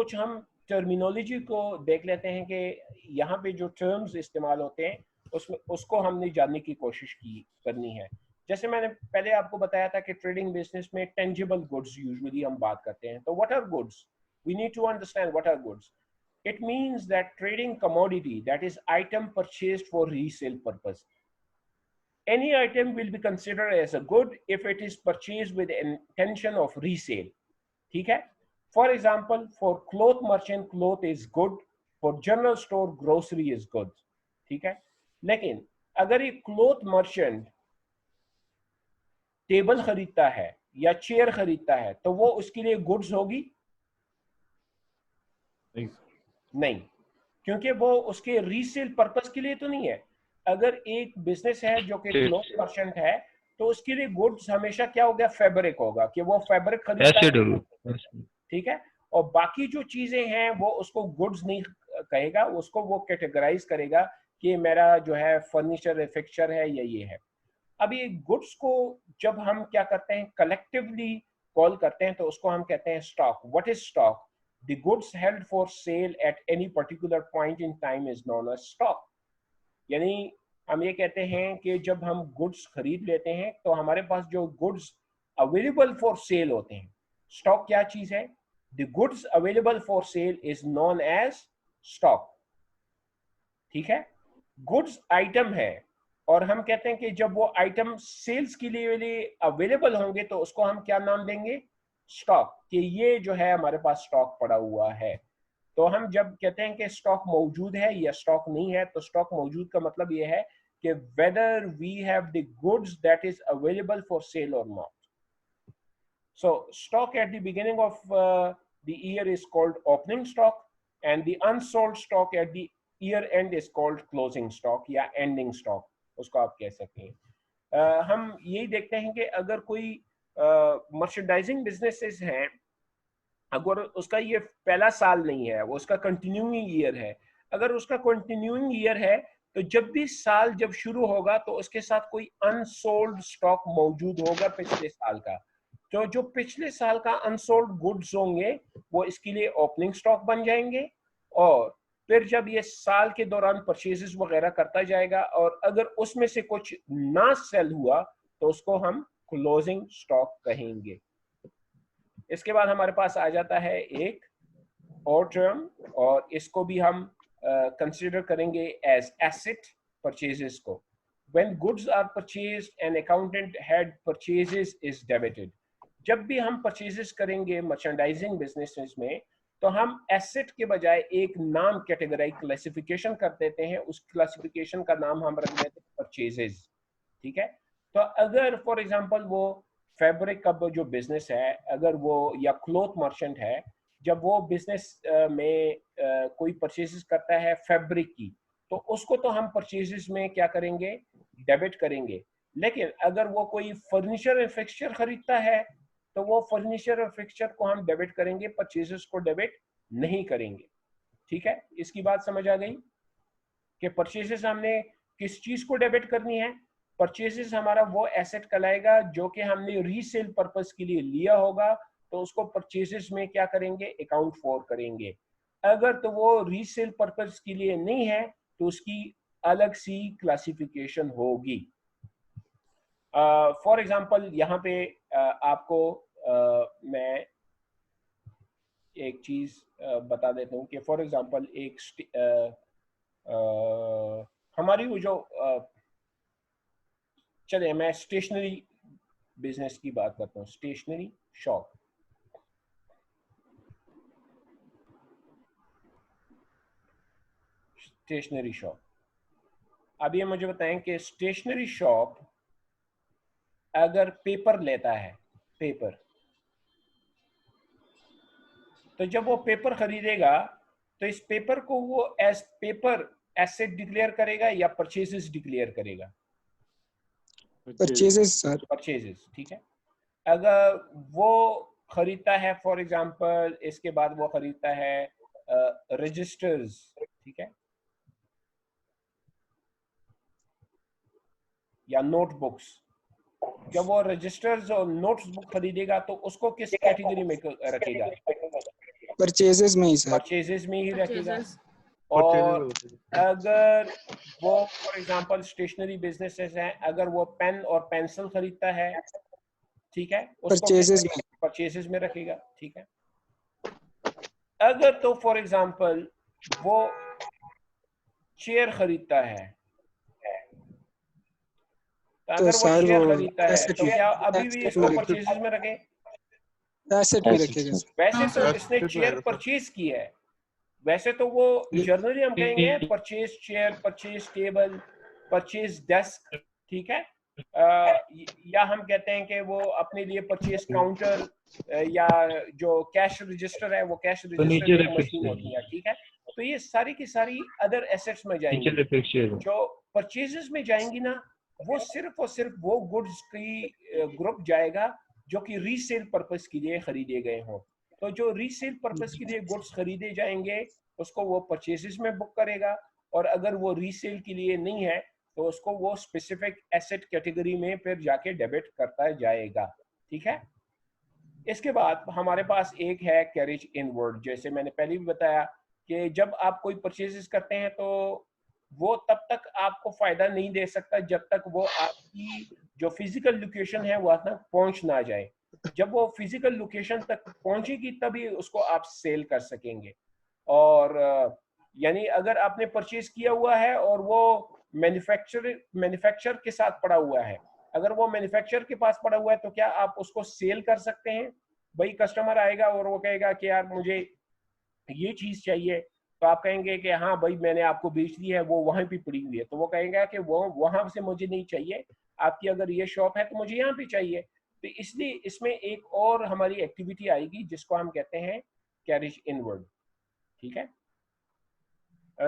कुछ हम टर्मिनोलॉजी को देख लेते हैं कि यहाँ पे जो टर्म्स इस्तेमाल होते हैं उसमें उसको हमने जानने की कोशिश करनी है। जैसे मैंने पहले आपको बताया था कि ट्रेडिंग बिजनेस में टेंजिबल गुड्स यूजुअली हम बात करते हैं। तो what are goods? We need to understand what are goods. It means that trading commodity, that is item purchased for resale purpose. Any item will be considered as a good if it is purchased with intention of resale. ठीक है? For example, for cloth merchant, cloth is good. For general store, grocery is good. ठीक है? लेकिन अगर एक cloth merchant table खरीदता है या चेयर खरीदता है तो वो उसके लिए गुड्स होगी? नहीं, क्योंकि वो उसके रीसेल पर्पस के लिए तो नहीं है। अगर एक बिजनेस है जो कि क्लोथ मर्चेंट है तो उसके लिए गुड्स हमेशा क्या हो गया? फैब्रिक होगा, कि वो फैब्रिक खरीदता है। ठीक है? और बाकी जो चीजें हैं वो उसको गुड्स नहीं कहेगा, उसको वो कैटेगराइज करेगा कि मेरा जो है फर्नीचर फिक्सचर है या ये है। अब ये गुड्स को जब हम क्या करते हैं, कलेक्टिवली कॉल करते हैं, तो उसको हम कहते हैं stock. What is stock? The goods held for sale at any particular point in time is known as stock. यानी हम ये कहते हैं कि जब हम गुड्स खरीद लेते हैं तो हमारे पास जो गुड्स अवेलेबल फॉर सेल होते हैं, स्टॉक क्या चीज है? The goods available for sale is known as stock. ठीक है? गुड्स आइटम है और हम कहते हैं कि जब वो आइटम सेल्स के लिए अवेलेबल होंगे तो उसको हम क्या नाम देंगे? स्टॉक। कि ये जो है हमारे पास स्टॉक पड़ा हुआ है। तो हम जब कहते हैं कि स्टॉक मौजूद है या स्टॉक नहीं है, तो स्टॉक मौजूद का मतलब ये है कि whether we have the goods that is available for sale और not. So stock at the beginning of the year is called opening stock, and the unsold stock at the year end is called closing stock या ending stock, उसको आप कह सकते हैं। हम यही देखते हैं कि अगर कोई मर्चेंडाइजिंग बिजनेसेस हैं, अगर उसका ये पहला साल नहीं है, वो उसका कंटिन्यूइंग ईयर है, अगर उसका कंटिन्यूइंग ईयर है तो जब भी साल जब शुरू होगा तो उसके साथ कोई अनसोल्ड स्टॉक मौजूद होगा पिछले साल का। तो जो पिछले साल का अनसोल्ड गुड्स होंगे वो इसके लिए ओपनिंग स्टॉक बन जाएंगे, और फिर जब ये साल के दौरान परचेजेस वगैरह करता जाएगा और अगर उसमें से कुछ ना सेल हुआ तो उसको हम क्लोजिंग स्टॉक कहेंगे। इसके बाद हमारे पास आ जाता है एक और टर्म, और इसको भी हम कंसिडर करेंगे एज एसेट परचेजेस को। When goods are purchased, an accountant head purchases is debited. जब भी हम परचेजेस करेंगे मर्चेंडाइजिंग बिजनेस में तो हम एसेट के बजाय एक नाम कैटेगराइज क्लासिफिकेशन कर देते हैं, उस क्लासिफिकेशन का नाम हम रख देते हैं परचेजेस। ठीक है? तो अगर फॉर एग्जांपल वो फैब्रिक का जो बिजनेस है, अगर वो या क्लोथ मर्चेंट है, जब वो बिजनेस में कोई परचेजेस करता है फैब्रिक की, तो उसको तो हम परचेजेस में क्या करेंगे? डेबिट करेंगे। लेकिन अगर वो कोई फर्नीचर और फिक्सचर खरीदता है तो वो फर्नीचर और फिक्सचर को हम डेबिट करेंगे, परचेजेस को डेबिट नहीं करेंगे। ठीक है? इसकी बात समझ आ गई कि परचेजेस हमने किस चीज को डेबिट करनी है? परचेजेस हमारा वो एसेट कहलाएगा जो कि हमने रीसेल पर्पस के लिए लिया होगा, तो उसको परचेजेस में क्या करेंगे? अकाउंट फॉर करेंगे। अगर तो वो रीसेल पर्पस के लिए नहीं है तो उसकी अलग सी क्लासिफिकेशन होगी। फॉर एग्जाम्पल यहाँ पे आपको मैं एक चीज बता देता हूँ कि फॉर एग्जाम्पल एक हमारी वो जो चले मैं स्टेशनरी बिजनेस की बात करता हूँ, स्टेशनरी शॉप। स्टेशनरी शॉप, अब ये मुझे बताएं कि स्टेशनरी शॉप अगर पेपर लेता है, पेपर, तो जब वो पेपर खरीदेगा तो इस पेपर को वो एज पेपर एसेट डिक्लेयर करेगा या परचेजेस डिक्लेयर करेगा? Purchases sir. परचेजेस। ठीक है? अगर वो खरीदता है फॉर एग्जांपल, इसके बाद वो खरीदता है रजिस्टर्स, ठीक है, या नोटबुक्स, जब वो रजिस्टर्स और नोट्स बुक खरीदेगा तो उसको किस कैटेगरी में रखेगा? परचेजेस में ही सर। परचेजेस में ही रखेगा। और अगर वो फॉर एग्जांपल स्टेशनरी बिजनेसेस हैं, अगर वो पेन और पेंसिल खरीदता है, ठीक है, उसको परचेजेस में। परचेजेस में रखेगा, ठीक है। अगर तो फॉर एग्जांपल वो चेयर खरीदता है, तो तो अगर वो सर चेयर वो खरीदता है एसेट तो क्या अभी भी इसको में परचेजेस में रखे? एसेट में रखेगा सर। वैसे तो इसने चेयर परचेज की है, वैसे तो वो जनरली हम कहेंगे purchase chair, purchase table, purchase desk, ठीक है। या हम कहते हैं कि वो अपने लिए परचेज काउंटर या जो कैश रजिस्टर है, वो कैश रजिस्टर एक मशीन होती है, ठीक है। तो ये सारी की सारी अदर एसेट्स में जाएंगी। जो परचेजेस में जाएंगी ना, वो सिर्फ और सिर्फ वो गुड्स की ग्रुप जाएगा जो कि रीसेल पर्पस के लिए खरीदे गए हों। तो जो रीसेल पर्पस के लिए गुड्स खरीदे जाएंगे उसको वो परचेजेस में बुक करेगा, और अगर वो रीसेल के लिए नहीं है तो उसको वो स्पेसिफिक एसेट कैटेगरी में फिर जाके डेबिट करता जाएगा, ठीक है। इसके बाद हमारे पास एक है कैरेज इनवर्ड। जैसे मैंने पहले भी बताया कि जब आप कोई परचेजेस करते हैं तो वो तब तक आपको फायदा नहीं दे सकता जब तक वो आपकी जो फिजिकल लोकेशन है वहां तक पहुंच ना जाए। जब वो फिजिकल लोकेशन तक पहुंचेगी तभी उसको आप सेल कर सकेंगे। और यानी अगर आपने परचेज किया हुआ है और वो मैन्युफैक्चर के साथ पड़ा हुआ है, अगर वो मैन्युफैक्चर के पास पड़ा हुआ है तो क्या आप उसको सेल कर सकते हैं? भाई कस्टमर आएगा और वो कहेगा कि यार मुझे ये चीज चाहिए, तो आप कहेंगे कि हाँ भाई मैंने आपको बेच दी है, वो वहां पे पड़ी हुई है, तो वो कहेगा कि वो वहां से मुझे नहीं चाहिए, आपकी अगर ये शॉप है तो मुझे यहाँ पे चाहिए। तो इसलिए इसमें एक और हमारी एक्टिविटी आएगी जिसको हम कहते हैं कैरेज इनवर्ड, ठीक है।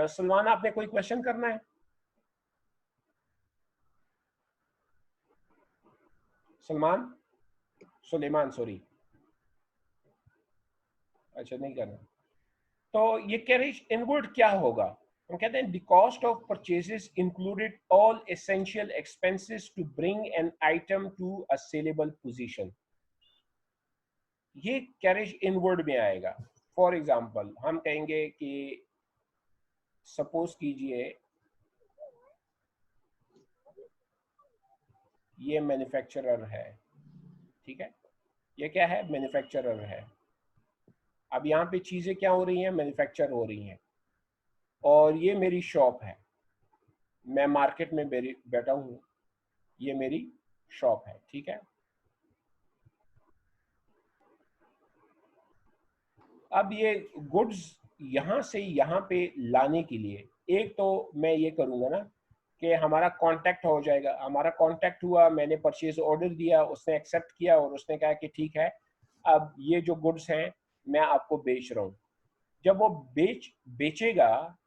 सलमान, आपने कोई क्वेश्चन करना है? सलमान, सुलेमान, सॉरी, अच्छा नहीं करना। तो ये कैरेज इनवर्ड क्या होगा? हम कहते हैं the cost of purchases included all essential expenses to bring an item to a saleable position. ये कैरेज इनवर्ड में आएगा। फॉर एग्जांपल हम कहेंगे कि सपोज कीजिए ये मैन्युफैक्चरर है, ठीक है, ये क्या है? मैन्युफैक्चरर है। अब यहाँ पे चीजें क्या हो रही हैं? मैन्युफैक्चर हो रही हैं। और ये मेरी शॉप है, मैं मार्केट में बैठा हूँ, ये मेरी शॉप है, ठीक है। अब ये गुड्स यहाँ से यहाँ पे लाने के लिए एक तो मैं ये करूँगा ना कि हमारा कांटेक्ट हो जाएगा, हमारा कांटेक्ट हुआ, मैंने परचेज ऑर्डर दिया, उसने एक्सेप्ट किया और उसने कहा कि ठीक है अब ये जो गुड्स हैं मैं आपको बेच रहा हूँ। जब वो बेचेगा,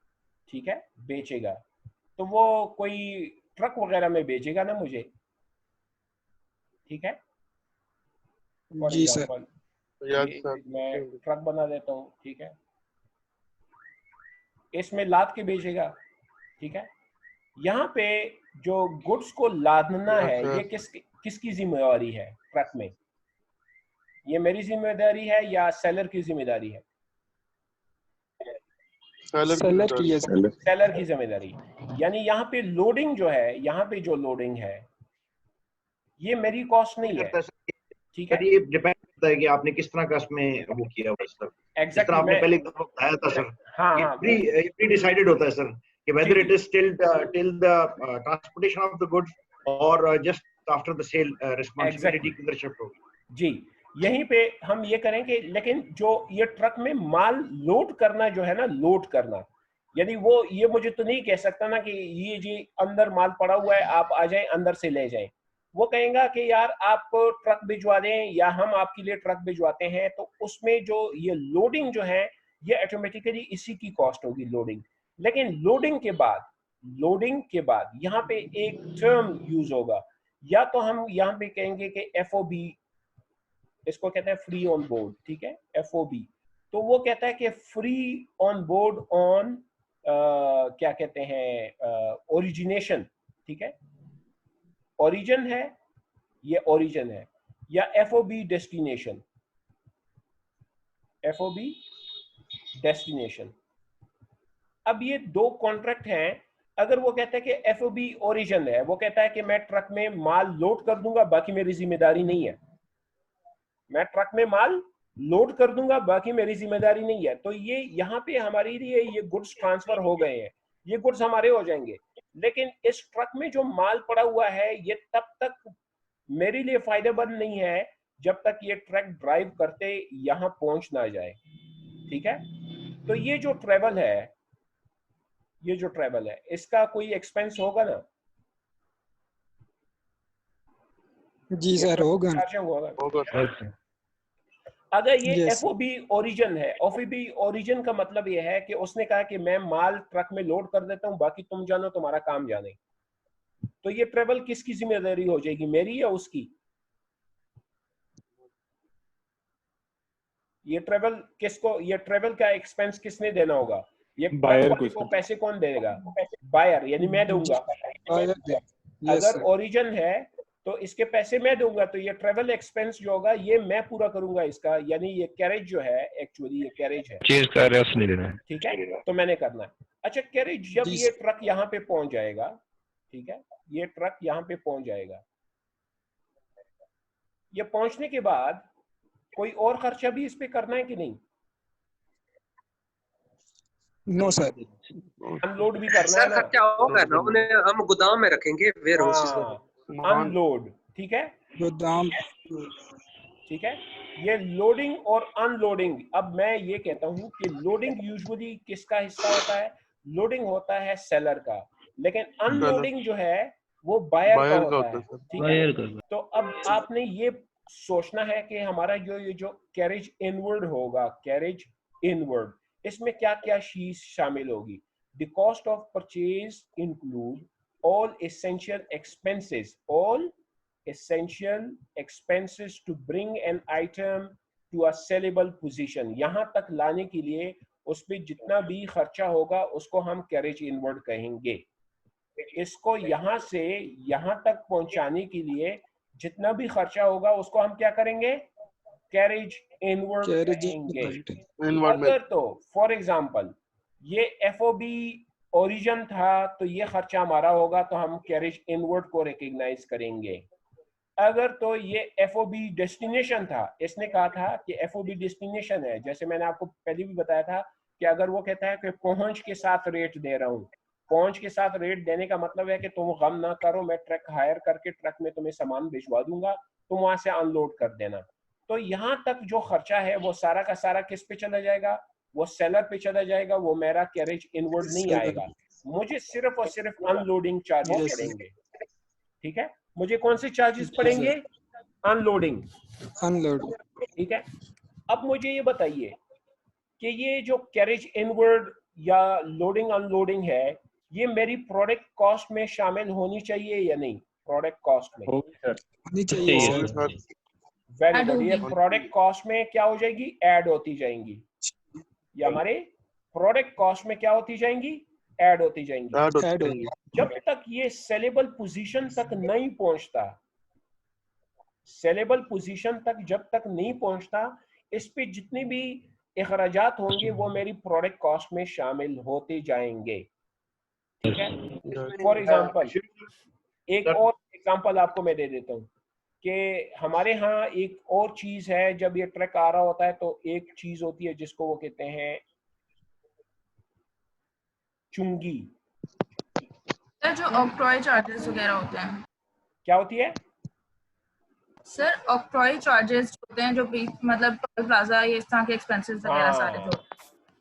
ठीक है, बेचेगा, तो वो कोई ट्रक वगैरह में बेचेगा ना मुझे, ठीक है। For ji sir. एग्जांपल ये मैं ट्रक बना देता हूँ, ठीक है, इसमें लाद के बेचेगा, ठीक है। यहाँ पे जो गुड्स को लादना है ये किसकी जिम्मेदारी है ट्रक में? ये मेरी जिम्मेदारी है या सेलर की जिम्मेदारी है? सेलर की है सर। सेलर की जिम्मेदारी। यानी यहाँ पे लोडिंग जो है, यहाँ पे जो लोडिंग है ये मेरी कॉस्ट नहीं है, ठीक है। ये डिपेंड करता है कि आपने किस तरह का इसमें वो किया हुआ है सर। जिस तरह आपने पहले बताया था सर, हाँ, ये प्री डिसाइडेड होता है सर कि whether it is till the transportation of the goods or just after the sale responsibility किधर शिफ्ट होगी। जी, यहीं पे हम ये करेंगे। लेकिन जो ये ट्रक में माल लोड करना जो है ना, लोड करना, यानी वो ये मुझे तो नहीं कह सकता ना कि ये जी अंदर माल पड़ा हुआ है आप आ जाएं अंदर से ले जाएं। वो कहेगा कि यार आप ट्रक भिजवा दें या हम आपके लिए ट्रक भिजवाते हैं, तो उसमें जो ये लोडिंग जो है ये ऑटोमेटिकली इसी की कॉस्ट होगी, लोडिंग। लेकिन लोडिंग के बाद यहाँ पे एक टर्म यूज होगा, या तो हम यहाँ पे कहेंगे कि FOB, इसको कहते हैं फ्री ऑन बोर्ड, ठीक है, FOB। तो वो कहता है कि फ्री ऑन बोर्ड ऑन क्या कहते हैं ओरिजिनेशन, ठीक है, ओरिजिन है, ये ओरिजिन है, या FOB डेस्टिनेशन, FOB डेस्टिनेशन। अब ये दो कॉन्ट्रैक्ट हैं। अगर वो कहता है कि FOB ओरिजिन है, वो कहता है कि मैं ट्रक में माल लोड कर दूंगा, बाकी मेरी जिम्मेदारी नहीं है, मैं ट्रक में माल लोड कर दूंगा, बाकी मेरी जिम्मेदारी नहीं है, तो ये यहाँ पे हमारे लिए ये गुड्स ट्रांसफर हो गए हैं, ये गुड्स हमारे हो जाएंगे। लेकिन इस ट्रक में जो माल पड़ा हुआ है ये तब तक मेरे लिए फायदेमंद नहीं है जब तक ये ट्रक ड्राइव करते यहाँ पहुंच ना जाए। ठीक है, तो ये जो ट्रेवल है, ये जो ट्रेवल है इसका कोई एक्सपेंस होगा ना? जी सर होगा। अगर ये Yes. FOB ओरिजिन है, FOB ओरिजिन का मतलब ये है कि उसने कहा कि मैं माल ट्रक में लोड कर देता हूं, बाकी तुम जानो, तुम्हारा काम जाने, तो ये ट्रेवल किसकी जिम्मेदारी हो जाएगी, मेरी या उसकी? ये ट्रेवल किसको, ये ट्रेवल का एक्सपेंस किसने देना होगा? ये बायर को पैसे कौन देगा? बायर, यानी मैं दूंगा। अगर ओरिजिन है तो इसके पैसे मैं दूंगा, तो ये ट्रेवल एक्सपेंस जो होगा ये मैं पूरा करूंगा इसका, यानी ये कैरेज जो है, एक्चुअली ये कैरेज है, चीज का रेस नहीं देना है। ठीक है, तो मैंने करना है। अच्छा, कैरेज जब ये ट्रक यहाँ पे पहुंच जाएगा, ठीक है, ये ट्रक यहाँ पे पहुंच जाएगा, ये पहुंचने के बाद कोई और खर्चा भी इस पे करना है कि नहीं? नो सर, अनलोड भी करना है ना? खर्चा होगा ना, उन्हें हम गोदाम में रखेंगे, वेयरहाउसेस में। अनलोड, ठीक है, गोदाम, ठीक है। ये लोडिंग और अनलोडिंग, अब मैं ये कहता हूं कि लोडिंग यूजुअली किसका हिस्सा होता है? लोडिंग होता है सेलर का, लेकिन अनलोडिंग जो है वो बायर का होता है, ठीक है। तो अब आपने ये सोचना है कि हमारा ये जो कैरेज इनवर्ड होगा, कैरेज इनवर्ड, इसमें क्या क्या चीज शामिल होगी? The cost of purchase include all essential expenses to bring an item to a sellable position। यहां तक लाने के लिए उस पे जितना भी खर्चा होगा उसको हम कैरेज इनवर्ड कहेंगे। इसको यहां से यहां तक पहुंचाने के लिए जितना भी खर्चा होगा उसको हम क्या करेंगे? कैरेज इनवर्ड कहेंगे। अगर तो फॉर एग्जांपल ये FOB ओरिजिन था तो ये खर्चा हमारा होगा, तो हम कैरेज इनवर्ड को रिकॉग्नाइज करेंगे। अगर तो ये FOB डेस्टिनेशन था, इसने कहा था कि FOB डेस्टिनेशन है, जैसे मैंने आपको पहले भी बताया था कि अगर वो कहता है कि पहुंच के साथ रेट दे रहा हूं, पहुंच के साथ रेट देने का मतलब है कि तुम गम ना करो, मैं ट्रक हायर करके ट्रक में तुम्हें सामान भिजवा दूंगा, तुम वहां से अनलोड कर देना। तो यहाँ तक जो खर्चा है वो सारा का सारा किस पे चला जाएगा? वो सेलर पे चला जाएगा, वो मेरा कैरेज इनवर्ड नहीं आएगा, मुझे सिर्फ और सिर्फ अनलोडिंग चार्जेस पड़ेंगे। ठीक है, मुझे कौन से चार्जेस पड़ेंगे? अनलोडिंग, ठीक है। अब मुझे ये बताइए कि ये जो कैरेज इनवर्ड या लोडिंग अनलोडिंग है, ये मेरी प्रोडक्ट कॉस्ट में शामिल होनी चाहिए या नहीं? प्रोडक्ट कॉस्ट में होनी चाहिए सर। वेरी गुड, ये प्रोडक्ट कॉस्ट में क्या हो जाएगी? ऐड होती जाएंगी, ये हमारे प्रोडक्ट कॉस्ट में क्या होती जाएंगी? ऐड होती जाएंगी। जब तक ये सेलेबल पोजीशन तक नहीं पहुंचता, सेलेबल पोजीशन तक जब तक नहीं पहुंचता, इस पे जितने भी इखराजात होंगे वो मेरी प्रोडक्ट कॉस्ट में शामिल होते जाएंगे। ठीक है, फॉर एग्जांपल एक और एग्जांपल आपको मैं दे देता हूँ कि हमारे यहाँ एक और चीज है, जब ये ट्रक आ रहा होता है तो एक चीज होती है जिसको वो कहते हैं चुंगी। सर जो ऑक्ट्रॉय चार्जेस वगैरह होते हैं, क्या होती है सर? ऑक्ट्रॉय चार्जेस होते हैं जो मतलब टोल प्लाजा, ये इस तरह के एक्सपेंसेस वगैरह सारे जो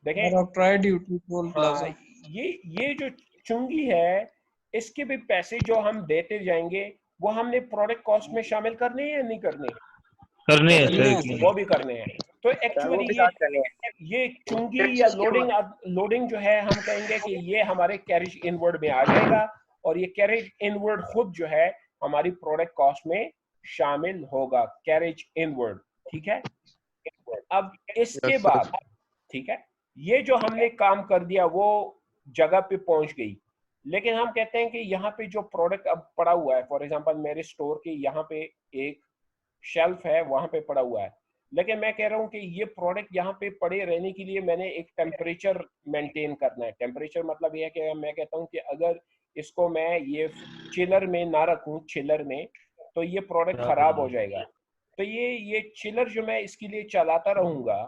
देखें, ऑक्ट्रॉय ड्यूटी, टोल प्लाजा, ये जो चुंगी है इसके भी पैसे जो हम देते जाएंगे वो हमने प्रोडक्ट कॉस्ट में शामिल करने हैं या नहीं करने? करने हैं, वो भी करने हैं। तो एक्चुअली ये चुंगी या लोडिंग जो है, हम कहेंगे कि ये हमारे कैरेज इनवर्ड में आ जाएगा और ये कैरेज इनवर्ड खुद जो है हमारी प्रोडक्ट कॉस्ट में शामिल होगा, कैरेज इनवर्ड। ठीक है, अब इसके बाद ठीक है, ये जो हमने काम कर दिया वो जगह पे पहुंच गई, लेकिन हम कहते हैं कि यहाँ पे जो प्रोडक्ट अब पड़ा हुआ है, फॉर एग्जांपल मेरे स्टोर के यहाँ पे एक शेल्फ है, वहां पे पड़ा हुआ है, लेकिन मैं कह रहा हूँ कि ये प्रोडक्ट यहाँ पे पड़े रहने के लिए मैंने एक टेम्परेचर मेंटेन करना है। टेम्परेचर मतलब ये है कि मैं कहता हूँ कि अगर इसको मैं ये चिलर में ना रखूँ, चिलर में, तो ये प्रोडक्ट खराब हो जाएगा। तो ये चिलर जो मैं इसके लिए चलाता रहूंगा,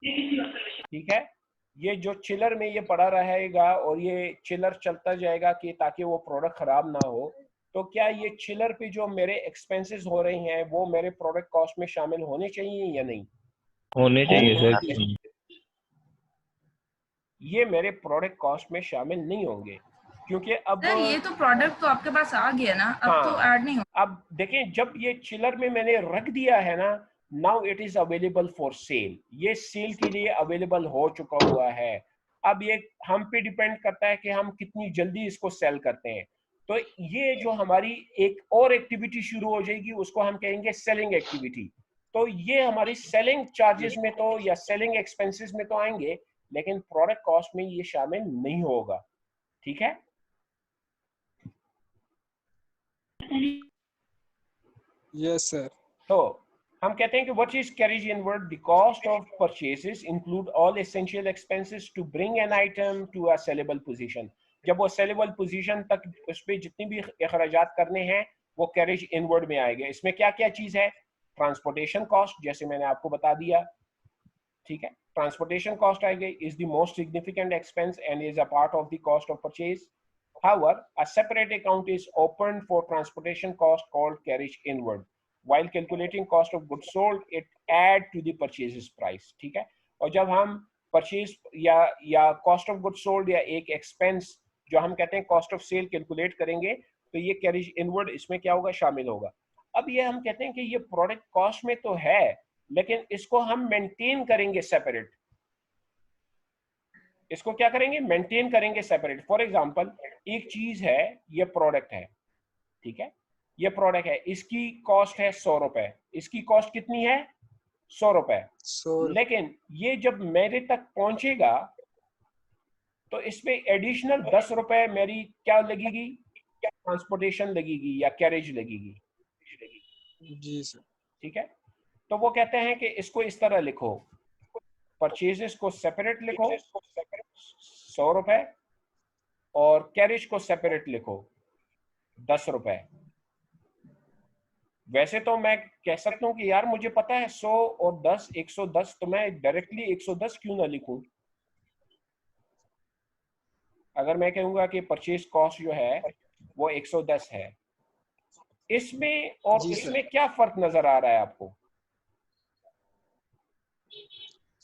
ठीक है, ये जो चिलर में ये पड़ा रहेगा और ये चिलर चलता जाएगा कि ताकि वो प्रोडक्ट खराब ना हो, तो क्या ये चिलर पे जो मेरे एक्सपेंसेस हो रहे हैं वो मेरे प्रोडक्ट कॉस्ट में शामिल होने चाहिए या नहीं? होने चाहिए सर। ये मेरे प्रोडक्ट कॉस्ट में शामिल नहीं होंगे, क्योंकि अब सर ये तो प्रोडक्ट तो आपके पास आ गया ना, अब हाँ, तो ऐड नहीं होगा। अब देखें, जब ये चिलर में मैंने रख दिया है ना, now it is available for cell, ये सेल के लिए अवेलेबल हो चुका हुआ है। अब ये हम पे डिपेंड करता है कि हम कितनी जल्दी इसको सेल करते हैं। तो ये जो हमारी एक और एक्टिविटी शुरू हो जाएगी, उसको हम कहेंगे सेलिंग एक्टिविटी। तो ये हमारी सेलिंग चार्जेस में तो या सेलिंग एक्सपेंसेस में तो आएंगे, लेकिन प्रोडक्ट कॉस्ट में ये शामिल नहीं होगा। ठीक है, यस सर। तो हम कहते हैं कि what is carriage inward? The cost of purchases include all essential expenses to bring an item to a sellable position. जब वो sellable position तक उस पे जितनी भी अखराजात करने हैं वो carriage inward में आएंगे। इसमें क्या क्या चीज है? ट्रांसपोर्टेशन कॉस्ट, जैसे मैंने आपको बता दिया, ठीक है, ट्रांसपोर्टेशन कॉस्ट आएगी, is the most significant expense and is a part of the cost of purchase. However, a separate account is opened for transportation cost called carriage inward. While calculating cost of goods sold, it add to the purchases price. ठीक है, और जब हम purchase या cost of goods sold या एक expense जो हम कहते हैं कॉस्ट ऑफ सेल कैलकुलेट करेंगे, तो ये कैरिज इनवर्ड इसमें क्या होगा? शामिल होगा। अब ये हम कहते हैं कि ये प्रोडक्ट कॉस्ट में तो है, लेकिन इसको हम मेंटेन करेंगे सेपरेट। इसको क्या करेंगे? मेंटेन करेंगे सेपरेट। फॉर एग्जांपल, एक चीज है, ये प्रोडक्ट है, ठीक है, ये प्रोडक्ट है, इसकी कॉस्ट है 100 रुपए। इसकी कॉस्ट कितनी है? 100 रुपए। लेकिन ये जब मेरे तक पहुंचेगा तो इसमें एडिशनल 10 रुपए मेरी क्या लगेगी? ट्रांसपोर्टेशन लगेगी या कैरेज लगेगी। जी सर। ठीक है, तो वो कहते हैं कि इसको इस तरह लिखो, परचेजेस को सेपरेट लिखो 100 रुपए, और कैरेज को सेपरेट लिखो 10 रुपए। वैसे तो मैं कह सकता हूं कि यार मुझे पता है 100 और 10 110, तो मैं डायरेक्टली 110 क्यों ना लिखूं? अगर मैं कहूंगा कि परचेज कॉस्ट जो है वो 110 है, इसमें और इसमें क्या फर्क नजर आ रहा है आपको?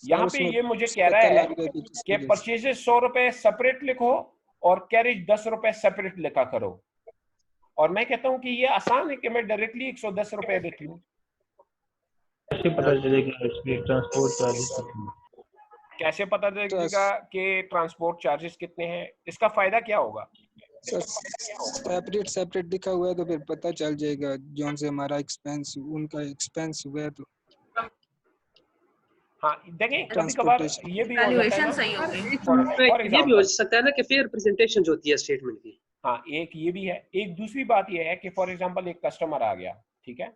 यहाँ पे ये मुझे कह रहा है कि परचेजेस 100 रुपए सेपरेट लिखो और कैरेज 10 रुपए सेपरेट लिखा करो, और मैं कहता हूं कि ये आसान है कि मैं डायरेक्टली 110 रुपए लिख लूं। कैसे पता चलेगा इसमें ट्रांसपोर्ट चार्जेस? कैसे पता चलेगा कि ट्रांसपोर्ट चार्जेस कितने हैं? इसका फायदा क्या होगा? सर सेपरेट दिखा हुआ है तो फिर पता चल जाएगा जो से हमारा एक्सपेंस उनका एक्सपेंस हुआ है। तो हाँ देखें, कभी कभार ये भी हो जाता है ना, सही होगी। ये भी हो सकता है ना कि फेयर प्रेजेंटेशन जो होती है स्टेटमेंट की। हाँ, एक ये भी है। एक दूसरी बात ये है कि फॉर एग्जांपल एक कस्टमर आ गया, ठीक है,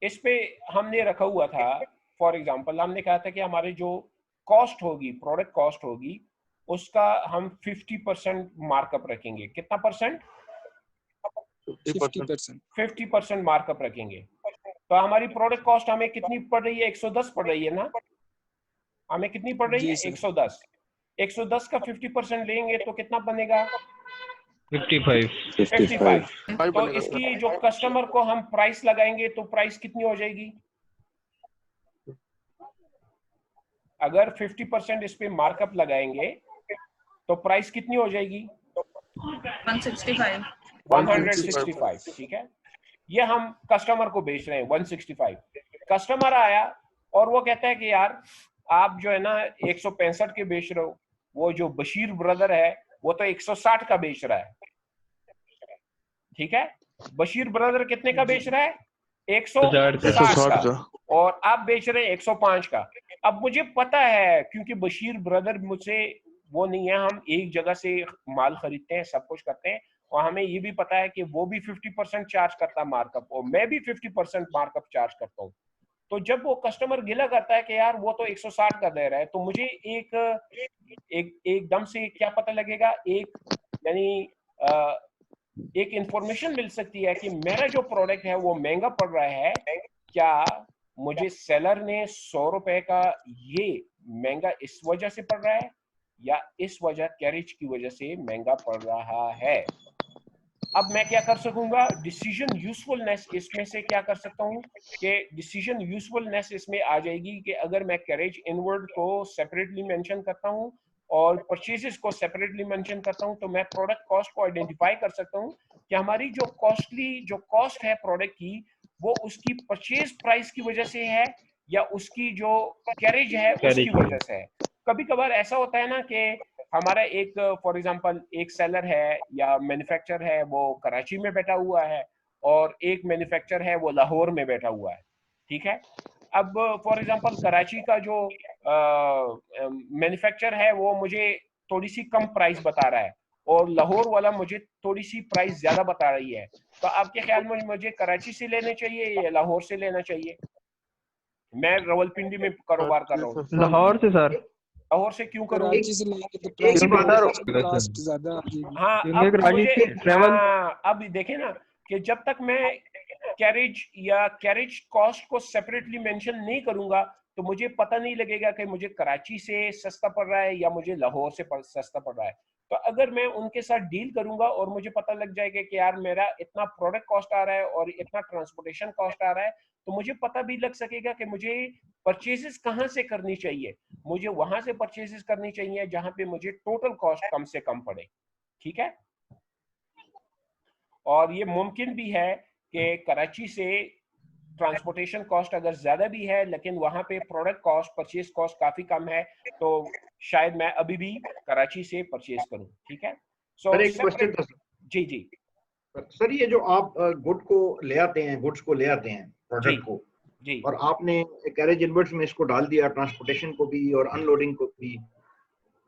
इस पे हमने रखा हुआ था, फॉर एग्जांपल हमने कहा था कि हमारे जो कॉस्ट होगी, प्रोडक्ट कॉस्ट होगी, उसका हम 50% मार्कअप रखेंगे। कितना परसेंट? 50% मार्कअप रखेंगे। तो हमारी प्रोडक्ट कॉस्ट हमें कितनी पड़ रही है? 110 पड़ रही है ना? हमें कितनी पड़ रही है? 110। 110 का 50% लेंगे तो कितना बनेगा? 55। तो इसकी जो कस्टमर को हम प्राइस लगाएंगे तो प्राइस कितनी हो जाएगी? अगर 50% इस पे मार्कअप लगाएंगे तो प्राइस कितनी हो जाएगी? 165। ठीक है, ये हम कस्टमर को बेच रहे हैं 165। कस्टमर आया और वो कहता है कि यार आप जो है ना 165 के बेच रहे हो, वो जो बशीर ब्रदर है वो तो 160 का बेच रहा है। ठीक है, बशीर ब्रदर कितने का बेच रहा है? 160 का, और आप बेच रहे हैं 105 का। अब मुझे पता है, क्योंकि बशीर ब्रदर मुझसे वो नहीं है, हम एक जगह से माल खरीदते हैं, सब कुछ करते हैं, और हमें ये भी पता है कि वो भी 50% चार्ज करता है मार्कअप, और मैं भी 50% मार्कअप चार्ज करता हूँ। तो जब वो कस्टमर गिला करता है कि यार वो तो 160 का दे रहा है, तो मुझे एकदम से क्या पता लगेगा, यानी एक इंफॉर्मेशन मिल सकती है कि मेरा जो प्रोडक्ट है वो महंगा पड़ रहा है, क्या मुझे सेलर ने 100 रुपए का ये महंगा इस वजह से पड़ रहा है, या इस वजह कैरेज की वजह से महंगा पड़ रहा है। अब मैं क्या कर सकूंगा, डिसीजन यूजफुलनेस इसमें से क्या कर सकता हूँ कि डिसीजन यूजफुलनेस इसमें आ जाएगी कि अगर मैं कैरेज इनवर्ड को सेपरेटली मेंशन करता हूँ और परचेजेस को सेपरेटली मेंशन करता हूँ, तो मैं प्रोडक्ट कॉस्ट को आइडेंटिफाई कर सकता हूँ कि हमारी जो कॉस्ट है प्रोडक्ट की, वो उसकी परचेज प्राइस की वजह से है या उसकी जो कैरेज है उसकी वजह से है। कभी कभार ऐसा होता है ना कि हमारा एक फॉर एग्जांपल एक सेलर है या मैन्युफैक्चरर है वो कराची में बैठा हुआ है, और एक मैन्युफैक्चरर है वो लाहौर में बैठा हुआ है, ठीक है। अब फॉर एग्जांपल कराची का जो मैन्युफैक्चरर है वो मुझे थोड़ी सी कम प्राइस बता रहा है, और लाहौर वाला मुझे थोड़ी सी प्राइस ज्यादा बता रही है। तो आपके ख्याल में मुझे कराची से लेने चाहिए या लाहौर से लेना चाहिए? मैं रावलपिंडी में कारोबार कर रहा हूँ। लाहौर से सर। लाहौर से क्यों करूँ? कराची से लेंगे तो एक ही बात है ट्रांसपोर्टेशन कॉस्ट ज्यादा आ जाएगी। हाँ, क्योंकि अब कराची मुझे से ट्रेवल अब देखें ना कि जब तक मैं कैरेज कॉस्ट को सेपरेटली मेंशन नहीं करूंगा, तो मुझे पता नहीं लगेगा कि मुझे कराची से सस्ता पड़ रहा है या मुझे लाहौर से सस्ता पड़ रहा है। तो अगर मैं उनके साथ डील करूंगा और मुझे पता लग जाएगा कि यार मेरा इतना प्रोडक्ट कॉस्ट आ रहा है और इतना ट्रांसपोर्टेशन कॉस्ट आ रहा है, तो मुझे पता भी लग सकेगा कि मुझे परचेजेस कहाँ से करनी चाहिए। मुझे वहां से परचेजेस करनी चाहिए जहां पे मुझे टोटल कॉस्ट कम से कम पड़े, ठीक है। और ये मुमकिन भी है कि कराची से ट्रांसपोर्टेशन कॉस्ट अगर ज्यादा भी है लेकिन वहां पे प्रोडक्ट कॉस्ट परचेज कॉस्ट काफी कम है, तो शायद मैं अभी भी कराची से परचेज करूं, ठीक है। सर एक क्वेश्चन था सर। जी जी सर ये जो आप गुड्स को ले आते हैं प्रोडक्ट को, जी, और आपने कैरेज इनवर्ट्स में इसको डाल दिया, ट्रांसपोर्टेशन को भी और अनलोडिंग को भी,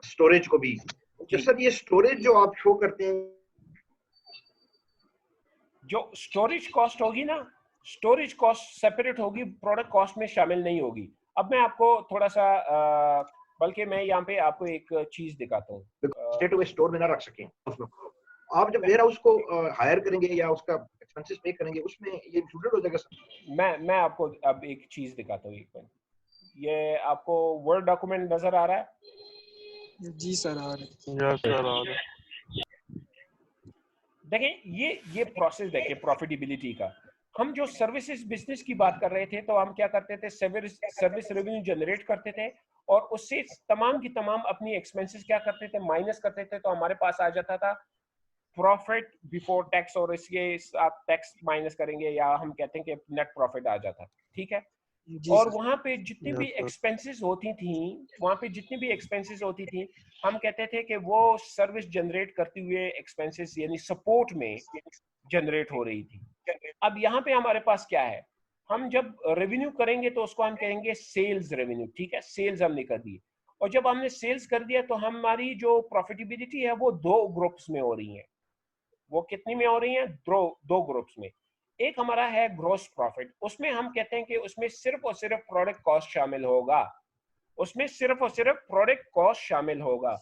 स्टोरेज को भी। तो सर ये स्टोरेज जो आप शो करते हैं, जो स्टोरेज कॉस्ट होगी ना, स्टोरेज कॉस्ट सेपरेट होगी, प्रोडक्ट कॉस्ट में शामिल नहीं होगी। अब मैं आपको थोड़ा सा बल्कि मैं यहाँ पे आपको एक चीज दिखाता हूँ। स्टेट वे स्टोर में ना रख सकें उसमें, आप जब वेयर हाउस को हायर करेंगे या उसका एक्सपेंसेस पे करेंगे, उसमें ये इंक्लूडेड हो जाएगा सर? मैं आपको अब एक चीज दिखाता हूँ, एक मिनट। ये आपको वर्ड डॉक्यूमेंट नजर आ रहा है? जी सर आ रहे। यस सर आ रहे। देखें ये प्रोसेस देखें प्रॉफिटेबिलिटी का। हम जो सर्विसेज बिजनेस की बात कर रहे थे, तो हम क्या करते थे, सर्विस रेवेन्यू जनरेट करते थे और उससे तमाम की तमाम अपनी एक्सपेंसेस क्या करते थे, माइनस करते थे, तो हमारे पास आ जाता था प्रॉफिट बिफोर टैक्स, और इसके साथ टैक्स माइनस करेंगे या हम कहते हैं कि नेट प्रॉफिट आ जाता, ठीक है। और वहां पे जितनी भी एक्सपेंसेस होती थी, हम कहते थे कि वो सर्विस जनरेट करते हुए एक्सपेंसेस यानी सपोर्ट में जनरेट हो रही थी। अब यहाँ पे हमारे पास क्या है, हम जब रेवेन्यू करेंगे तो उसको हम कहेंगे सेल्स रेवेन्यू, ठीक है। सेल्स हमने कर दी, और जब हमने सेल्स कर दिया तो हमारी जो प्रॉफिटेबिलिटी है वो दो ग्रुप्स में हो रही है। वो कितनी में हो रही है? दो ग्रुप्स में। एक हमारा है ग्रॉस प्रॉफिट, उसमें हम कहते हैं कि उसमें सिर्फ और सिर्फ प्रोडक्ट कॉस्ट शामिल होगा, उसमें सिर्फ और सिर्फ प्रोडक्ट कॉस्ट शामिल होगा।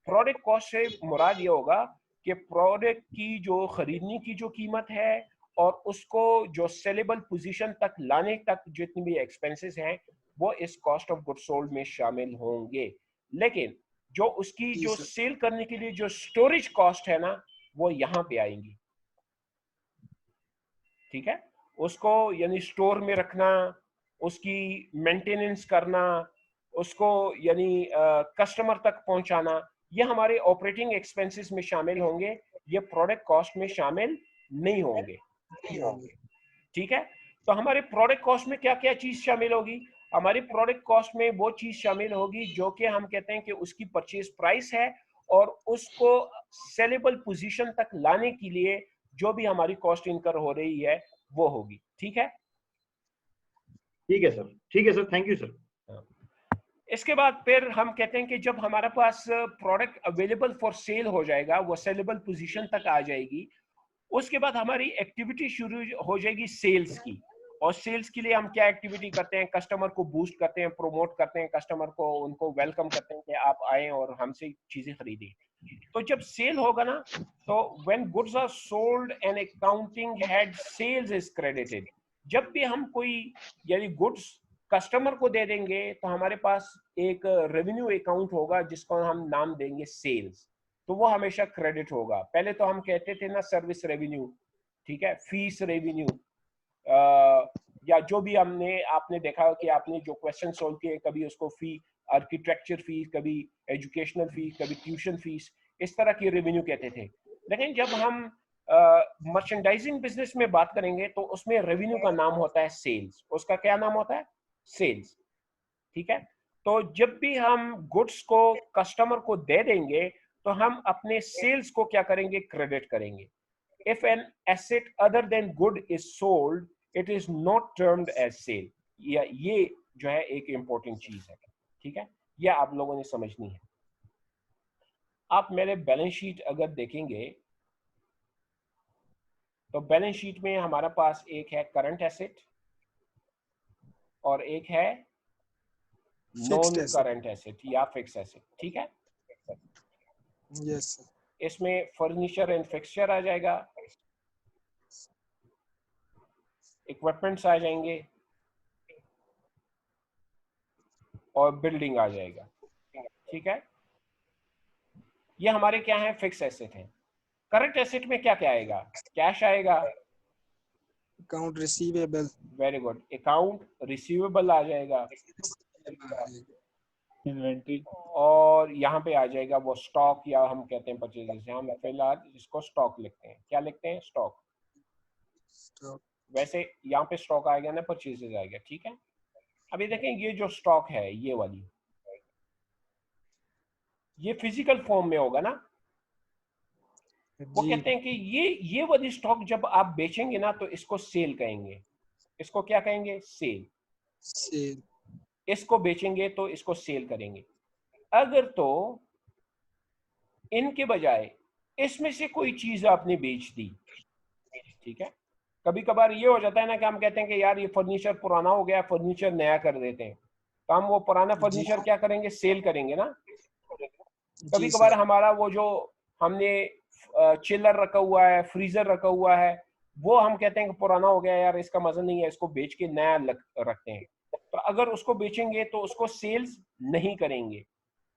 प्रोडक्ट कॉस्ट से मुराद ये होगा कि प्रोडक्ट की जो खरीदने की जो कीमत है और उसको जो सेलेबल पोजीशन तक लाने तक जितनी भी एक्सपेंसेस हैं वो इस कॉस्ट ऑफ गुड्स सोल्ड में शामिल होंगे। लेकिन जो उसकी जो सेल करने के लिए जो स्टोरेज कॉस्ट है ना, वो यहाँ पे आएंगी, ठीक है। उसको यानी स्टोर में रखना, उसकी मेंटेनेंस करना, उसको यानी कस्टमर तक पहुंचाना, ये हमारे ऑपरेटिंग एक्सपेंसेस में शामिल होंगे, ये प्रोडक्ट कॉस्ट में शामिल नहीं होंगे, ठीक है। तो हमारे प्रोडक्ट कॉस्ट में क्या क्या चीज शामिल होगी? हमारी प्रोडक्ट कॉस्ट में वो चीज शामिल होगी जो कि हम कहते हैं कि उसकी परचेज प्राइस है और उसको सेलेबल पोजीशन तक लाने के लिए जो भी हमारी कॉस्ट इनकर हो रही है वो होगी, ठीक है। ठीक है सर, ठीक है सर, थैंक यू सर। इसके बाद फिर हम कहते हैं कि जब हमारे पास प्रोडक्ट अवेलेबल फॉर सेल हो जाएगा, वो सेलेबल पोजीशन तक आ जाएगी, उसके बाद हमारी एक्टिविटी शुरू हो जाएगी सेल्स की। और सेल्स के लिए हम क्या एक्टिविटी करते हैं? कस्टमर को बूस्ट करते हैं, प्रोमोट करते हैं, कस्टमर को उनको वेलकम करते हैं कि आप आए और हमसे चीजें खरीदें। तो जब सेल होगा ना, तो when goods are sold and accounting head sales is credited. जब भी हम कोई यानी गुड्स कस्टमर को दे देंगे तो हमारे पास एक रेवेन्यू अकाउंट होगा जिसको हम नाम देंगे सेल्स, तो वो हमेशा क्रेडिट होगा। पहले तो हम कहते थे ना सर्विस रेवेन्यू, ठीक है, फीस रेवेन्यू, या जो भी आपने देखा कि आपने जो क्वेश्चन सोल्व किए, कभी उसको फी आर्किटेक्चर फीस, कभी एजुकेशनल फीस, कभी ट्यूशन फीस, इस तरह की रेवेन्यू कहते थे। लेकिन जब हम मर्चेंडाइजिंग बिजनेस में बात करेंगे तो उसमें रेवेन्यू का नाम होता है सेल्स। उसका क्या नाम होता है? सेल्स, ठीक है। तो जब भी हम गुड्स को कस्टमर को दे देंगे तो हम अपने सेल्स को क्या करेंगे? क्रेडिट करेंगे। If an asset other than good is sold, it is not termed as sale। ये जो है एक इंपॉर्टेंट चीज है, ठीक है, ये आप लोगों ने समझनी है। आप मेरे बैलेंस शीट अगर देखेंगे तो बैलेंस शीट में हमारे पास एक है करंट एसेट और एक है नॉन करंट एसेट या फिक्स एसेट, ठीक है। Yes sir. इसमें फर्नीचर एंड फिक्सचर आ जाएगा, इक्विपमेंट्स आ जाएंगे और बिल्डिंग आ जाएगा, ठीक है। ये हमारे क्या है? फिक्स एसेट हैं। करंट एसेट में क्या क्या आएगा? कैश आएगा, account receivable, very good, account receivable आ जाएगा, इन्वेंट्री, और यहाँ पे आ जाएगा वो स्टॉक या हम कहते हैं परचेजेस। हम फिलहाल इसको स्टॉक लिखते हैं। क्या लिखते हैं? स्टॉक। वैसे यहाँ पे स्टॉक आएगा ना, परचेजेस आएगा, ठीक है। अभी देखें ये जो स्टॉक है, ये वाली, ये फिजिकल फॉर्म में होगा ना। वो कहते हैं कि ये वाली स्टॉक जब आप बेचेंगे ना तो इसको सेल कहेंगे। इसको क्या कहेंगे? सेल। इसको बेचेंगे तो इसको सेल करेंगे। अगर तो इनके बजाय इसमें से कोई चीज आपने बेच दी, ठीक है, कभी कभार ये हो जाता है ना कि हम कहते हैं कि यार ये फर्नीचर पुराना हो गया, फर्नीचर नया कर देते हैं, तो हम वो पुराना फर्नीचर क्या करेंगे? सेल करेंगे ना। कभी कभार हमारा वो जो हमने चिलर रखा हुआ है, फ्रीजर रखा हुआ है, वो हम कहते हैं कि पुराना हो गया यार, इसका मजा नहीं है, इसको बेच के नया रखते हैं। तो अगर उसको बेचेंगे तो उसको सेल्स नहीं करेंगे।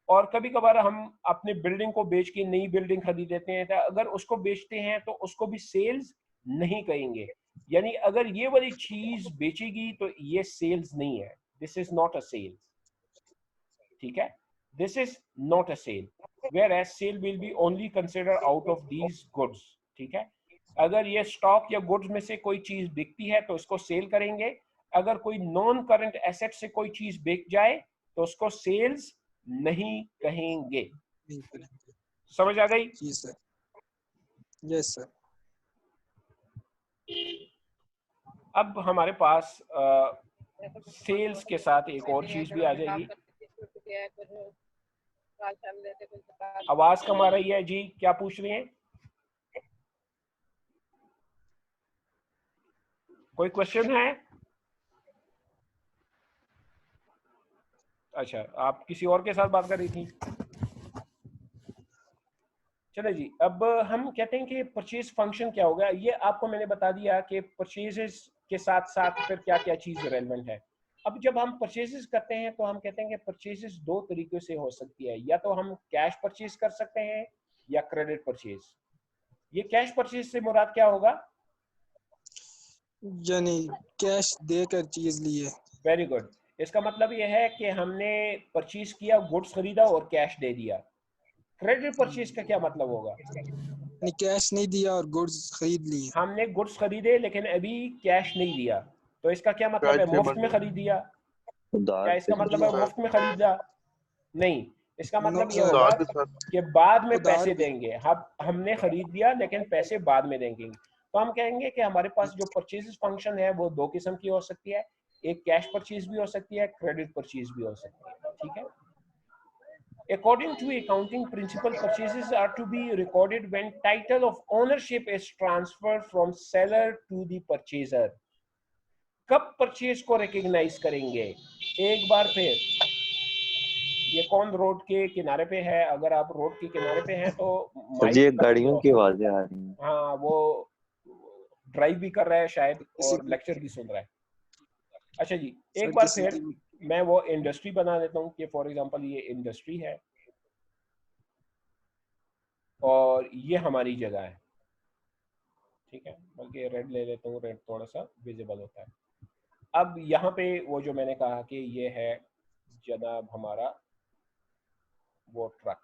और कभी कभार हम अपने बिल्डिंग को बेच के नई बिल्डिंग खरीद लेते हैं, तो अगर उसको बेचते हैं तो उसको भी सेल्स नहीं कहेंगे। यानी अगर ये वाली चीज बेचेगी तो ये सेल्स नहीं है, this is not a sale, ठीक है, this is not a sale. whereas sale will be only considered out of these goods, ठीक है। अगर ये स्टॉक या गुड्स में से कोई चीज बिकती है तो इसको सेल करेंगे। अगर कोई नॉन करंट एसेट से कोई चीज बिक जाए तो उसको सेल्स नहीं कहेंगे। समझ आ गई? जी सर। Yes sir. अब हमारे पास सेल्स के साथ एक और चीज भी आ जाएगी। आवाज कम आ रही है जी, क्या पूछ रही हैं? कोई क्वेश्चन है? अच्छा, आप किसी और के साथ बात कर रही थी। चलो जी, अब हम कहते हैं कि परचेज फंक्शन क्या होगा। ये आपको मैंने बता दिया कि परचेजेस के साथ साथ फिर क्या क्या चीज रेलेवेंट है। अब जब हम परचेजेस करते हैं तो हम कहते हैं कि परचेजेस दो तरीके से हो सकती है, या तो हम कैश परचेज कर सकते हैं या क्रेडिट परचेज। ये कैश परचेज से मुराद क्या होगा? यानी कैश देकर चीज लिए। Very good. इसका मतलब ये है कि हमने परचेज किया, गुड्स खरीदा और कैश दे दिया। क्रेडिट परचेज का क्या मतलब होगा? कैश नहीं दिया और गुड्स खरीद लिए। हमने गुड्स खरीदे लेकिन अभी कैश नहीं दिया, तो इसका क्या मतलब है? मुफ्त में खरीद दिया। क्या इसका मतलब है मुफ्त में खरीदा? नहीं, इसका मतलब ये होगा कि बाद में पैसे देंगे। हमने खरीद लिया लेकिन पैसे बाद में देंगे। तो हम कहेंगे कि हमारे पास जो परचेज फंक्शन है वो दो किस्म की हो सकती है। एक कैश परचेज भी हो सकती है, क्रेडिट परचेज भी हो सकती है, ठीक है। According to accounting principle, purchases are to be recorded when title of ownership is transferred from seller to the purchaser. कब परचेज को रिकॉग्नाइज करेंगे? एक बार फिर, ये कौन रोड के किनारे पे है? अगर आप रोड के किनारे पे हैं तो ये गाड़ियों की आवाजें आ रही हैं। हाँ, वो ड्राइव भी कर रहा है शायद और लेक्चर भी सुन रहा है। अच्छा जी, एक बार फिर मैं वो इंडस्ट्री बना देता हूँ कि फॉर एग्जांपल ये इंडस्ट्री है और ये हमारी जगह है, ठीक है। बल्कि रेड ले लेता हूँ, रेड थोड़ा सा विजिबल होता है। अब यहाँ पे वो जो मैंने कहा कि ये है जनाब हमारा वो ट्रक,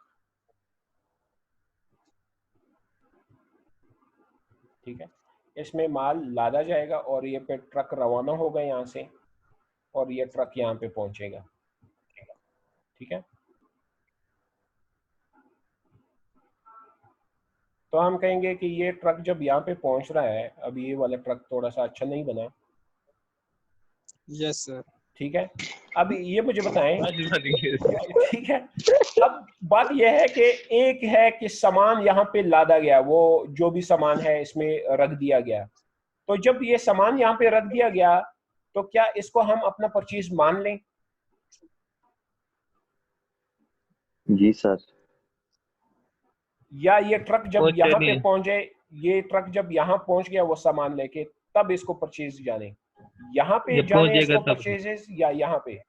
ठीक है। इसमें माल लादा जाएगा और ये पे ट्रक रवाना होगा यहाँ से और ये ट्रक यहाँ पे पहुंचेगा, ठीक है। तो हम कहेंगे कि ये ट्रक जब यहाँ पे पहुंच रहा है, अब ये वाला ट्रक थोड़ा सा अच्छा नहीं बना, यस सर, ठीक है। अब ये मुझे बताएं, ठीक है। अब बात यह है कि एक है कि सामान यहाँ पे लादा गया, वो जो भी सामान है इसमें रख दिया गया, तो जब ये सामान यहाँ पे रख दिया गया तो क्या इसको हम अपना परचेज मान लें? जी सर। या ये ट्रक जब यहाँ पे पहुंचे, ये ट्रक जब यहाँ पहुंच गया वो सामान लेके, तब इसको परचेज जाने, यहाँ पे जाने इसको परचेजेस या यहाँ पे?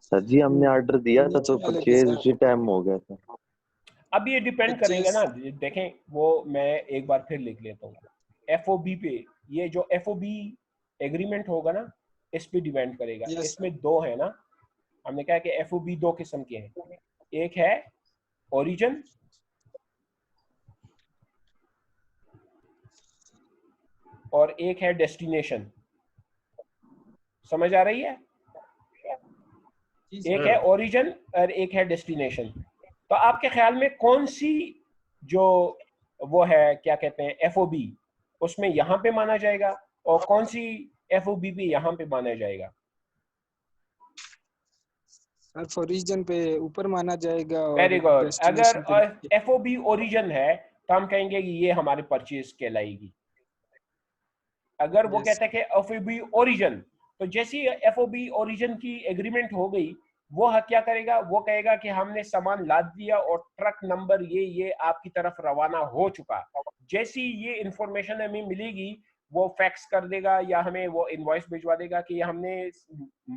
सर जी हमने ऑर्डर दिया था तो परचेज उसी टाइम हो गया था। अब ये डिपेंड करेगा ना, देखें वो मैं एक बार फिर लिख लेता हूँ, FOB पे, ये जो FOB एग्रीमेंट होगा ना, इस पे डिपेंड करेगा। इसमें दो है ना, हमने कहा कि FOB दो किस्म के हैं, एक है ओरिजिन और एक है डेस्टिनेशन। समझ आ रही है? एक है ओरिजिन और एक है डेस्टिनेशन। तो आपके ख्याल में कौन सी जो वो है क्या कहते हैं FOB, उसमें यहाँ पे माना जाएगा और कौन सी FOB भी यहाँ पे माना जाएगा? सर ओरिजिन पे ऊपर माना जाएगा। Very good. अगर FOB ओरिजिन है तो हम कहेंगे कि ये हमारे परचेज कहलाएगी। अगर वो कहता है कि FOB ओरिजिन, तो जैसी FOB ओरिजिन की एग्रीमेंट हो गई, वो क्या करेगा? वो कहेगा कि हमने सामान लाद दिया और ट्रक नंबर ये आपकी तरफ रवाना हो चुका। जैसी ये इंफॉर्मेशन हमें मिलेगी वो फैक्स कर देगा या हमें वो इनवॉइस भिजवा देगा कि हमने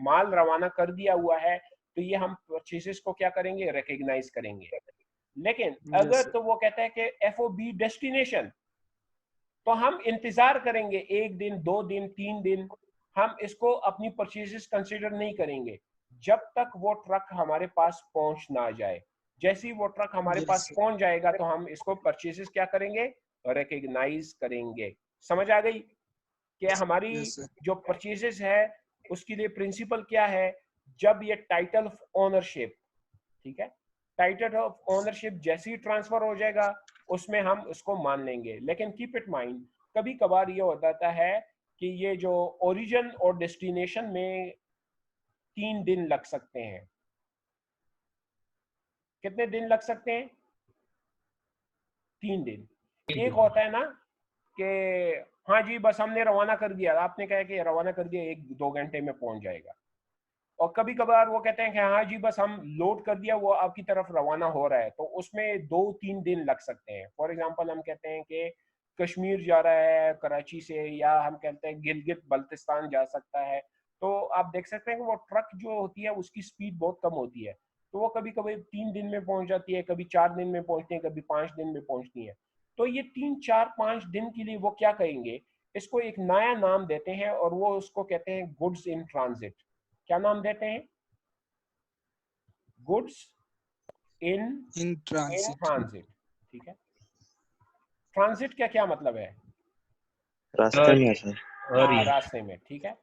माल रवाना कर दिया हुआ है, तो ये हम परचेसेस को क्या करेंगे? रिकॉग्नाइज करेंगे। लेकिन अगर तो वो कहता है कि FOB डेस्टिनेशन, तो हम इंतजार करेंगे 1 दिन, 2 दिन, 3 दिन, हम इसको अपनी परचेजेस कंसीडर नहीं करेंगे जब तक वो ट्रक हमारे पास पहुंच ना जाए। जैसे ही वो ट्रक हमारे पास पहुंच जाएगा तो हम इसको परचेजेस क्या करेंगे? रिकॉग्नाइज करेंगे। समझ आ गई कि हमारी जो परचेजेस है उसके लिए प्रिंसिपल क्या है? जब ये टाइटल ऑफ ओनरशिप, ठीक है, टाइटल ऑफ ओनरशिप जैसे ही ट्रांसफर हो जाएगा उसमें हम उसको मान लेंगे। लेकिन कीप इट माइंड, कभी कभार ये हो जाता है कि ये जो ओरिजिन और डेस्टिनेशन में 3 दिन लग सकते हैं। कितने दिन लग सकते हैं? 3 दिन। एक होता है ना कि हाँ जी बस हमने रवाना कर दिया, आपने कहा कि रवाना कर दिया 1-2 घंटे में पहुंच जाएगा। और कभी कभार वो कहते हैं कि हाँ जी बस हम लोड कर दिया, वो आपकी तरफ रवाना हो रहा है, तो उसमें 2-3 दिन लग सकते हैं। फॉर एग्जांपल हम कहते हैं कि कश्मीर जा रहा है कराची से, या हम कहते हैं गिलगित बल्तिस्तान जा सकता है, तो आप देख सकते हैं कि वो ट्रक जो होती है उसकी स्पीड बहुत कम होती है, तो वो कभी कभी 3 दिन में पहुंच जाती है, कभी 4 दिन में पहुंचती है, कभी 5 दिन में पहुंचती है। तो ये 3-4-5 दिन के लिए वो क्या कहेंगे? इसको एक नया नाम देते हैं और वो उसको कहते हैं गुड्स इन ट्रांजिट। क्या नाम देते हैं? Goods in transit. ठीक है। ट्रांजिट का क्या मतलब है? रास्ते में सर। रास्ते में, ठीक है।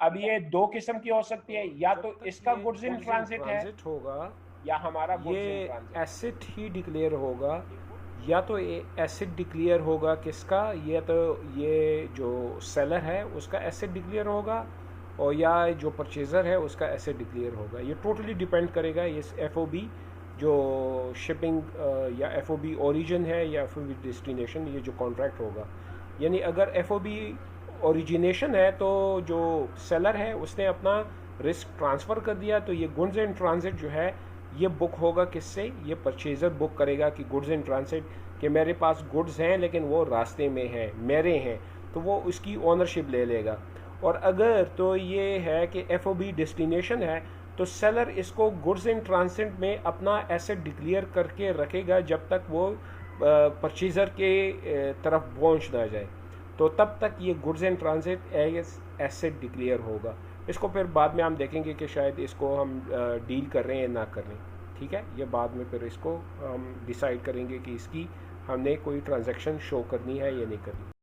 अब ये 2 किस्म की हो सकती है, या तो इसका गुड्स इन ट्रांजिट होगा या हमारा goods in transit asset he declare होगा, या तो एसेट डिक्लेयर होगा किसका? ये तो ये जो सेलर है उसका एसेट डिक्लेयर होगा, और या जो परचेज़र है उसका एसेट डिक्लेयर होगा। ये टोटली डिपेंड करेगा ये FOB जो शिपिंग या FOB ओरिजिन है या FOB डेस्टिनेशन, ये जो कॉन्ट्रैक्ट होगा। यानी अगर FOB ओरिजिनेशन है तो जो सेलर है उसने अपना रिस्क ट्रांसफ़र कर दिया, तो ये गुड्स इन ट्रांजिट जो है ये बुक होगा किससे? ये परचेज़र बुक करेगा कि गुड्स इन ट्रांजिट, कि मेरे पास गुड्स हैं लेकिन वो रास्ते में हैं, मेरे हैं, तो वो उसकी ओनरशिप ले लेगा। और अगर तो ये है कि FOB डेस्टिनेशन है तो सेलर इसको गुड्स इन ट्रांजिट में अपना एसेट डिक्लेयर करके रखेगा जब तक वो परचेज़र के तरफ पहुंच ना जाए, तो तब तक ये goods in transit asset declare होगा। इसको फिर बाद में हम देखेंगे कि शायद इसको हम डील कर रहे हैं ना कर रहे हैं, ठीक है। ये बाद में फिर इसको हम डिसाइड करेंगे कि इसकी हमने कोई ट्रांजैक्शन शो करनी है या नहीं करनी।